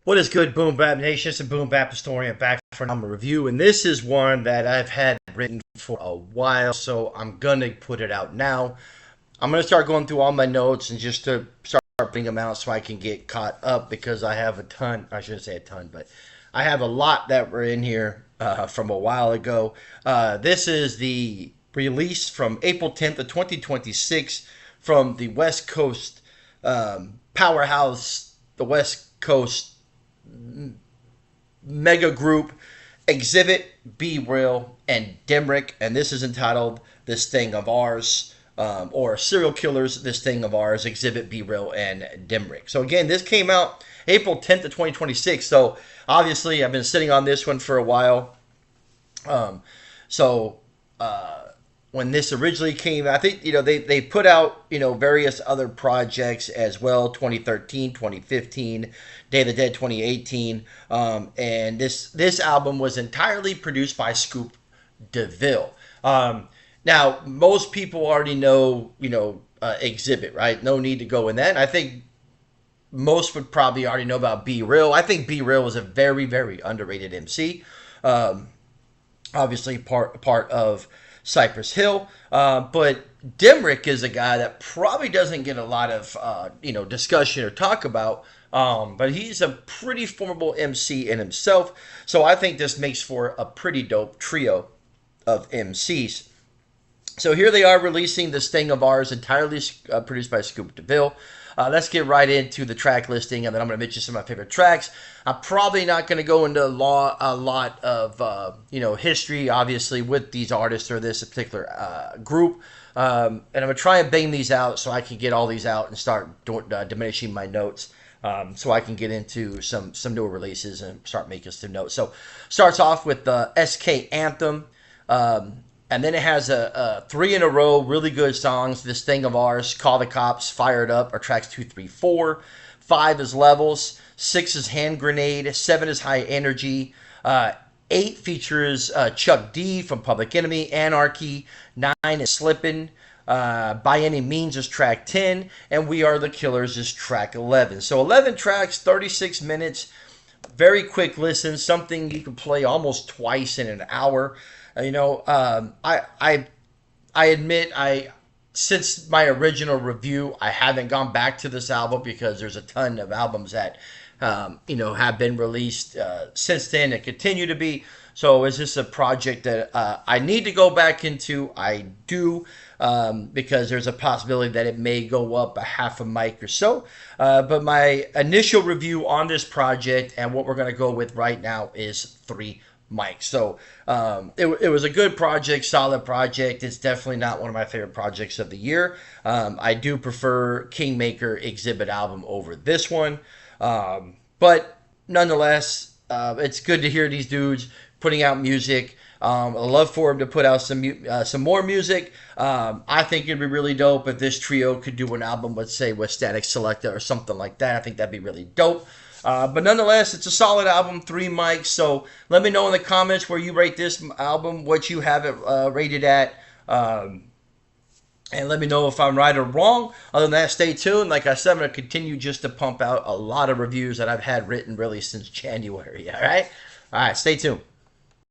What is good, Boom Bap Nation? It's a Boom Bap Historian back for a review, and this is one that I've had written for a while, so I'm gonna put it out now. I'm gonna start going through all my notes and just to start bringing them out so I can get caught up because I have a ton. I shouldn't say a ton, but I have a lot that were in here from a while ago. This is the release from April 10th of 2026 from the West Coast powerhouse, the West Coast mega group Xzibit, Be Real, and Demrick, and this is entitled "This Thing of Ours," or "Serial Killers, This Thing of Ours." Xzibit, Be Real, and Demrick. So again, this came out April 10th of 2026. So obviously, I've been sitting on this one for a while. Um, so when this originally came, I think they put out various other projects as well. 2013, 2015, Day of the Dead 2018, and this album was entirely produced by Scoop DeVille. Now most people already know Xzibit, right? No need to go in that. And I think most would probably already know about Be Real. I think Be Real is a very, very underrated MC. Um, Obviously part of Cypress Hill, but Demrick is a guy that probably doesn't get a lot of discussion or talk about. But he's a pretty formidable MC in himself, so I think this makes for a pretty dope trio of MCs. So here they are releasing this thing of ours entirely produced by Scoop DeVille. Let's get right into the track listing, and then I'm going to mention some of my favorite tracks. I'm probably not going to go into a lot of history, obviously, with these artists or this particular group. And I'm going to try and bang these out so I can get all these out and start diminishing my notes. So I can get into some newer releases and start making some notes. So starts off with the SK Anthem. And then it has a three in a row, really good songs. This Thing of Ours, Call the Cops, Fired Up are tracks 2, 3, 4. 5 is Levels. 6 is Hand Grenade. 7 is High Energy. 8 features Chuck D from Public Enemy, Anarchy. 9 is Slippin'. By Any Means is track 10. And We Are the Killers is track 11. So 11 tracks, 36 minutes. Very quick listen, something you can play almost twice in an hour. I admit since my original review, I haven't gone back to this album because there's a ton of albums that have been released since then and continue to be. So is this a project that I need to go back into? I do, because there's a possibility that it may go up a half a mic or so. But my initial review on this project and what we're going to go with right now is 3 mics. So it was a good project, solid project. It's definitely not one of my favorite projects of the year. I do prefer Kingmaker Xzibit album over this one. But nonetheless, it's good to hear these dudes putting out music. I'd love for them to put out some more music. I think it'd be really dope if this trio could do an album, let's say, with Static Selector or something like that. I think that'd be really dope. But nonetheless, it's a solid album, 3 mics. So let me know in the comments where you rate this album, what you have it rated at. And let me know if I'm right or wrong. Other than that, stay tuned. Like I said, I'm going to continue just to pump out a lot of reviews that I've had written really since January. All right? All right, stay tuned.